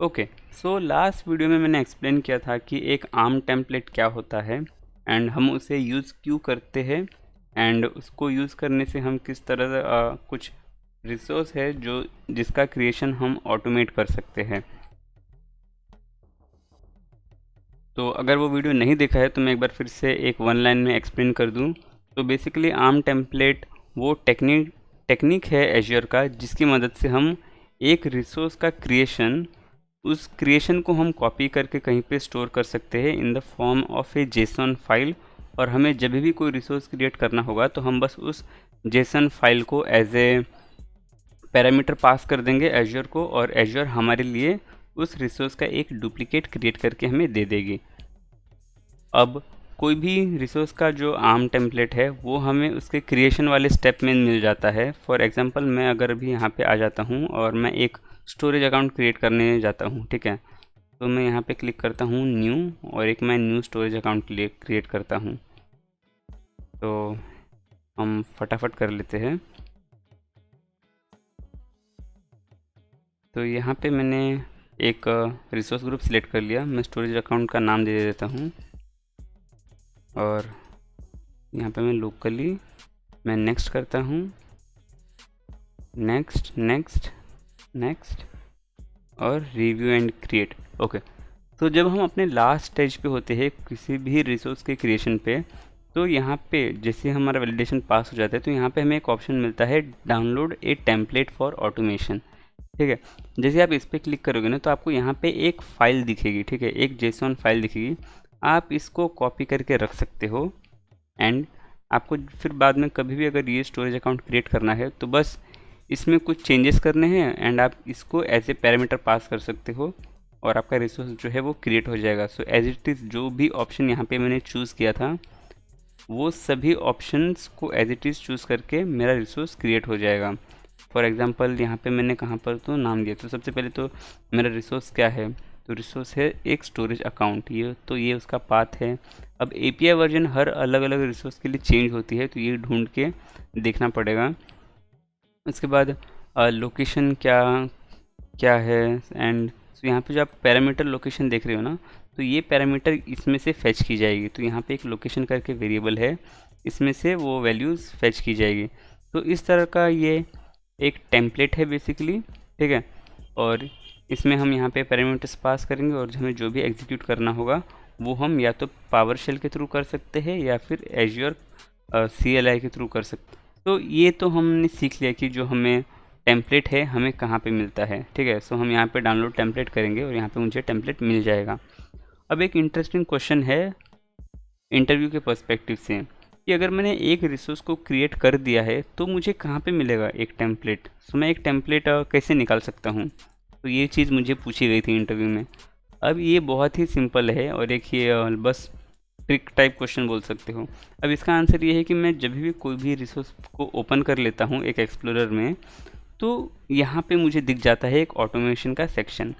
Okay, so last video में मैंने explain किया था कि एक आर्म टेम्पलेट क्या होता है एंड हम उसे यूज़ क्यों करते हैं एंड उसको यूज़ करने से हम किस तरह कुछ रिसोर्स है जो जिसका क्रिएशन हम ऑटोमेट कर सकते हैं। तो अगर वो वीडियो नहीं देखा है तो मैं एक बार फिर से एक वन लाइन में एक्सप्लेन कर दूं। तो बेसिकली आर्म टेम्पलेट वो टेक्निक है एज्योर का जिसकी मदद से हम एक रिसोर्स का क्रिएशन उस क्रिएशन को हम कॉपी करके कहीं पे स्टोर कर सकते हैं in the form of A JSON file. और हमें जब भी कोई रिसोर्स क्रिएट करना होगा तो हम बस उस जेसन फाइल को एज ए पैरामीटर पास कर देंगे एज्योर को, और एज्योर हमारे लिए उस रिसोर्स का एक डुप्लीकेट क्रिएट करके हमें दे देगी। अब कोई भी रिसोर्स का जो आर्म टेम्पलेट है वो हमें उसके क्रिएशन वाले स्टेप में मिल जाता है। फॉर एग्जांपल मैं अगर अभी यहाँ पे आ जाता हूँ और मैं एक स्टोरेज अकाउंट क्रिएट करने जाता हूँ, ठीक है। तो मैं यहाँ पे क्लिक करता हूँ न्यू, और एक मैं न्यू स्टोरेज अकाउंट क्रिएट करता हूँ। तो हम फटाफट कर लेते हैं। तो यहाँ पे मैंने एक रिसोर्स ग्रुप सिलेक्ट कर लिया। मैं स्टोरेज अकाउंट का नाम दे देता हूँ और यहाँ पे मैं लोकली मैं नेक्स्ट करता हूँ, नेक्स्ट नेक्स्ट नेक्स्ट और रिव्यू एंड क्रिएट। ओके, तो जब हम अपने लास्ट स्टेज पे होते हैं किसी भी रिसोर्स के क्रिएशन पे, तो यहाँ पे जैसे हमारा वैलिडेशन पास हो जाता है तो यहाँ पे हमें एक ऑप्शन मिलता है download A template for automation, ठीक है। जैसे आप इस पर क्लिक करोगे ना तो आपको यहाँ पे एक फ़ाइल दिखेगी, ठीक है, एक जेसन फाइल दिखेगी। आप इसको कॉपी करके रख सकते हो एंड आपको फिर बाद में कभी भी अगर ये स्टोरेज अकाउंट क्रिएट करना है तो बस इसमें कुछ चेंजेस करने हैं एंड आप इसको एज ए पैरामीटर पास कर सकते हो और आपका रिसोर्स जो है वो क्रिएट हो जाएगा। सो एज इट इज़ जो भी ऑप्शन यहाँ पे मैंने चूज़ किया था वो सभी ऑप्शंस को एज इट इज़ चूज़ करके मेरा रिसोर्स क्रिएट हो जाएगा। फॉर एग्जांपल यहाँ पे मैंने कहाँ पर तो नाम दिया, तो सबसे पहले तो मेरा रिसोर्स क्या है, तो रिसोर्स है एक स्टोरेज अकाउंट, ये उसका पाथ है। अब एपीआई वर्जन हर अलग अलग रिसोर्स के लिए चेंज होती है तो ये ढूंढ के देखना पड़ेगा। उसके बाद लोकेशन क्या क्या है एंड यहाँ पे जो आप पैरामीटर लोकेशन देख रहे हो ना, तो ये पैरामीटर इसमें से फेच की जाएगी। तो यहाँ पे एक लोकेशन करके वेरिएबल है, इसमें से वो वैल्यूज़ फेच की जाएगी। तो इस तरह का ये एक टेम्पलेट है बेसिकली, ठीक है। और इसमें हम यहाँ पे पैरामीटर्स पास करेंगे और हमें जो भी एग्जीक्यूट करना होगा वो हम या तो पावर शेल के थ्रू कर सकते हैं या फिर एज्योर CLI के थ्रू कर सकते हैं। तो ये तो हमने सीख लिया कि जो हमें टेम्पलेट है हमें कहाँ पे मिलता है, ठीक है। सो हम यहाँ पे डाउनलोड टेम्पलेट करेंगे और यहाँ पे मुझे टेम्पलेट मिल जाएगा। अब एक इंटरेस्टिंग क्वेश्चन है इंटरव्यू के पर्सपेक्टिव से कि अगर मैंने एक रिसोर्स को क्रिएट कर दिया है तो मुझे कहाँ पे मिलेगा एक टेम्पलेट। सो मैं एक टेम्पलेट कैसे निकाल सकता हूँ, तो ये चीज़ मुझे पूछी गई थी इंटरव्यू में। अब ये बहुत ही सिंपल है और एक ये बस ट्रिक टाइप क्वेश्चन बोल सकते हो। अब इसका आंसर ये है कि मैं जब भी कोई भी रिसोर्स को ओपन कर लेता हूँ एक एक्सप्लोरर में, तो यहाँ पे मुझे दिख जाता है एक ऑटोमेशन का सेक्शन।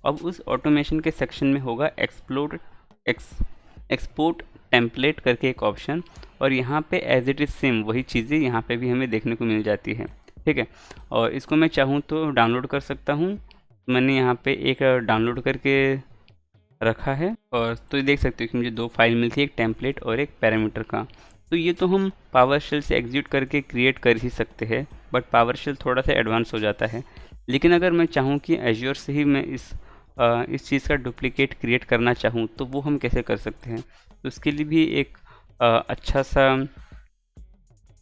अब उस ऑटोमेशन के सेक्शन में होगा एक्सपोर्ट टेम्पलेट करके एक ऑप्शन, और यहाँ पे एज इट इज़ सेम वही चीज़ें यहाँ पे भी हमें देखने को मिल जाती है, ठीक है। और इसको मैं चाहूँ तो डाउनलोड कर सकता हूँ। मैंने यहाँ पे एक डाउनलोड करके रखा है और तो ये देख सकते हो कि मुझे दो फाइल मिलती है, एक टेम्पलेट और एक पैरामीटर का। तो ये तो हम पावर शेल से एग्जीक्यूट करके क्रिएट कर ही सकते हैं, बट पावर शेल थोड़ा सा एडवांस हो जाता है। लेकिन अगर मैं चाहूँ कि एज्योर से ही मैं इस चीज़ का डुप्लीकेट क्रिएट करना चाहूँ तो वो हम कैसे कर सकते हैं। तो उसके लिए भी एक अच्छा सा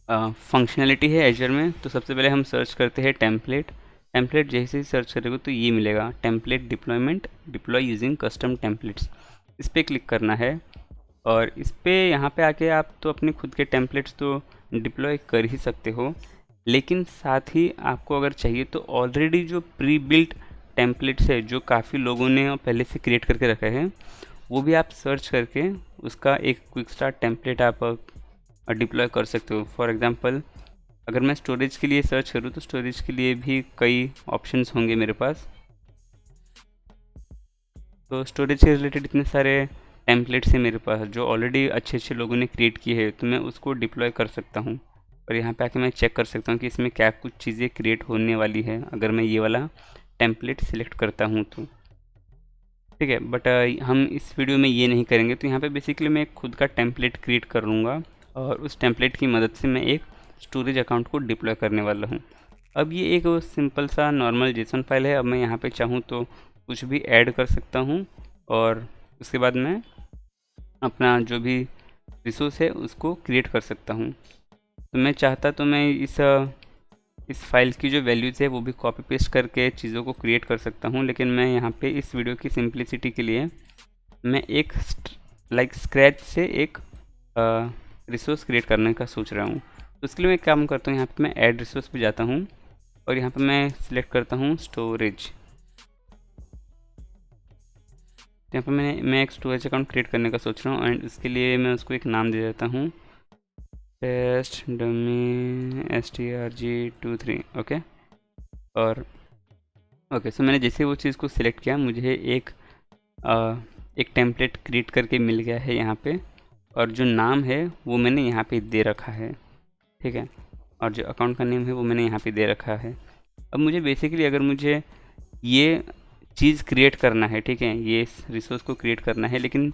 फंक्शनैलिटी है एज्योर में। तो सबसे पहले हम सर्च करते हैं टेम्पलेट जैसे ही सर्च करोगे तो ये मिलेगा template deploy using custom templates. इस पर क्लिक करना है और इस पर यहाँ पे आके आप तो अपने खुद के टेम्पलेट्स तो डिप्लॉय कर ही सकते हो, लेकिन साथ ही आपको अगर चाहिए तो ऑलरेडी जो प्री बिल्ट टेम्पलेट्स है जो काफ़ी लोगों ने पहले से क्रिएट करके रखा है वो भी आप सर्च करके उसका एक क्विक स्टार्ट टेम्पलेट आप डिप्लॉय कर सकते हो। फॉर एग्जांपल अगर मैं स्टोरेज के लिए सर्च करूँ तो स्टोरेज के लिए भी कई ऑप्शंस होंगे मेरे पास। तो स्टोरेज से रिलेटेड इतने सारे टेम्पलेट्स हैं मेरे पास जो ऑलरेडी अच्छे अच्छे लोगों ने क्रिएट किए हैं, तो मैं उसको डिप्लॉय कर सकता हूँ। और यहाँ पे आके मैं चेक कर सकता हूँ कि इसमें क्या कुछ चीज़ें क्रिएट होने वाली है अगर मैं ये वाला टेम्पलेट सिलेक्ट करता हूँ तो। ठीक है। बट हम इस वीडियो में ये नहीं करेंगे। तो यहाँ पे बेसिकली मैं एक खुद का टेम्पलेट क्रिएट कर लूँगा और उस टेम्पलेट की मदद से मैं एक स्टोरेज अकाउंट को डिप्लॉय करने वाला हूँ। अब ये एक सिंपल सा नॉर्मल जेसन फाइल है। अब मैं यहाँ पे चाहूँ तो कुछ भी ऐड कर सकता हूँ और उसके बाद मैं अपना जो भी रिसोर्स है उसको क्रिएट कर सकता हूँ। तो मैं चाहता तो मैं इस फाइल की जो वैल्यूज़ है वो भी कॉपी पेस्ट करके चीज़ों को क्रिएट कर सकता हूँ, लेकिन मैं यहाँ पे इस वीडियो की सिंप्लिसिटी के लिए मैं एक स्क्रैच से एक रिसोर्स क्रिएट करने का सोच रहा हूँ। तो उसके लिए मैं काम करता हूँ, यहाँ पे मैं ऐड रिसोर्स पे जाता हूँ और यहाँ पे मैं सिलेक्ट करता हूँ स्टोरेज। यहाँ पे मैं एक स्टोरेज अकाउंट क्रिएट करने का सोच रहा हूँ एंड इसके लिए मैं उसको एक नाम दे देता हूँ टेस्ट डमी strg23। ओके। और ओके, सो मैंने जैसे वो चीज़ को सिलेक्ट किया मुझे एक टेम्पलेट क्रिएट करके मिल गया है यहाँ पे, और जो नाम है वो मैंने यहाँ पे दे रखा है। ठीक है। और जो अकाउंट का नेम है वो मैंने यहाँ पे दे रखा है। अब मुझे बेसिकली अगर मुझे ये चीज़ क्रिएट करना है, ठीक है, ये रिसोर्स को क्रिएट करना है, लेकिन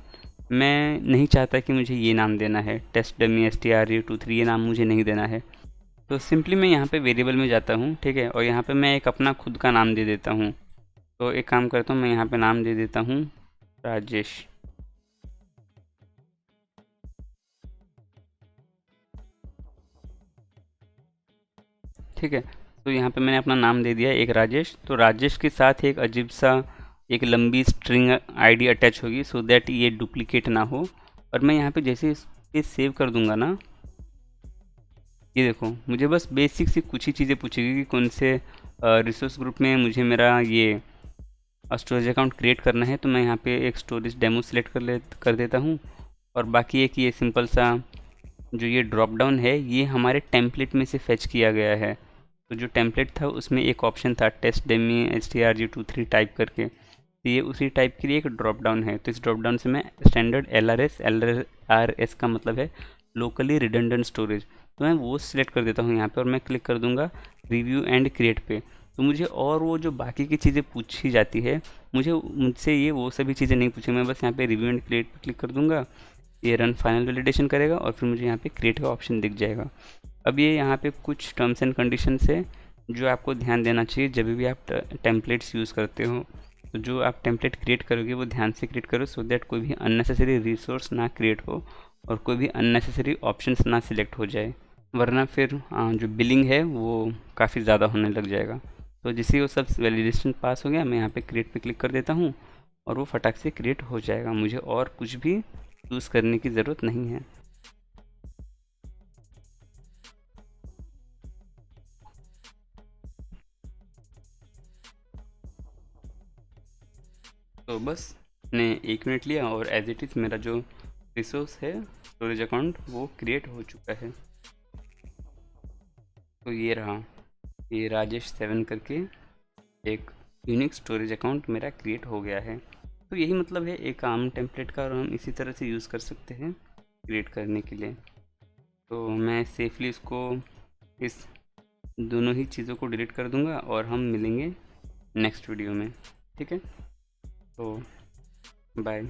मैं नहीं चाहता कि मुझे ये नाम देना है टेस्ट डमी strg23, ये नाम मुझे नहीं देना है। तो सिंपली मैं यहाँ पे वेरिएबल में जाता हूँ, ठीक है, और यहाँ पे मैं एक अपना खुद का नाम दे देता हूँ। तो एक काम करता हूँ, मैं यहाँ पे नाम दे देता हूँ राजेश। ठीक है। तो यहाँ पे मैंने अपना नाम दे दिया एक राजेश। तो राजेश के साथ एक अजीब सा एक लंबी स्ट्रिंग आईडी अटैच होगी सो दैट ये डुप्लीकेट ना हो। और मैं यहाँ पे जैसे इस पे सेव कर दूंगा ना, ये देखो मुझे बस बेसिक सी कुछ ही चीज़ें पूछेगी कि कौन से रिसोर्स ग्रुप में मुझे मेरा ये स्टोरेज अकाउंट क्रिएट करना है। तो मैं यहाँ पे एक स्टोरेज डेमो सेलेक्ट कर देता हूँ। और बाकी एक ये सिंपल सा जो ये ड्रॉप डाउन है ये हमारे टेम्पलेट में से फेच किया गया है। तो जो टेम्पलेट था उसमें एक ऑप्शन था टेस्ट डेमी strg23 टाइप करके, तो ये उसी टाइप के लिए एक ड्रॉप डाउन है। तो इस ड्रॉप डाउन से मैं स्टैंडर्ड LRS का मतलब है लोकली रिडंडेंट स्टोरेज, तो मैं वो सिलेक्ट कर देता हूँ यहाँ पे और मैं क्लिक कर दूँगा रिव्यू एंड क्रिएट पे। तो मुझे और वो जो बाकी की चीज़ें पूछी जाती है मुझसे ये वो सभी चीज़ें नहीं पूछी। मैं बस यहाँ पे रिव्यू एंड क्रिएट पे क्लिक कर दूँगा, ये रन फाइनल वैलिडेशन करेगा और फिर मुझे यहाँ पे क्रिएट का ऑप्शन दिख जाएगा। अब ये यहाँ पे कुछ टर्म्स एंड कंडीशंस है जो आपको ध्यान देना चाहिए जब भी आप टेम्पलेट्स यूज़ करते हो। तो जो आप टेम्पलेट क्रिएट करोगे वो ध्यान से क्रिएट करो सो दैट कोई भी अननेसेसरी रिसोर्स ना क्रिएट हो और कोई भी अननेसेसरी ऑप्शंस ना सिलेक्ट हो जाए, वरना फिर जो बिलिंग है वो काफ़ी ज़्यादा होने लग जाएगा। तो जिससे वो सब वैलिडेशन पास हो गया, मैं यहाँ पे क्रिएट पे क्लिक कर देता हूँ और वो फटाक से क्रिएट हो जाएगा। मुझे और कुछ भी चूज़ करने की ज़रूरत नहीं है। तो बस मैंने 1 मिनट लिया और एज इट इज़ मेरा जो रिसोर्स है स्टोरेज अकाउंट वो क्रिएट हो चुका है। तो ये रहा, ये राजेश 7 करके एक यूनिक स्टोरेज अकाउंट मेरा क्रिएट हो गया है। तो यही मतलब है एक आम टेम्पलेट का, और हम इसी तरह से यूज़ कर सकते हैं क्रिएट करने के लिए। तो मैं सेफली इसको इस दोनों ही चीज़ों को डिलीट कर दूंगा और हम मिलेंगे नेक्स्ट वीडियो में। ठीक है, तो बाय।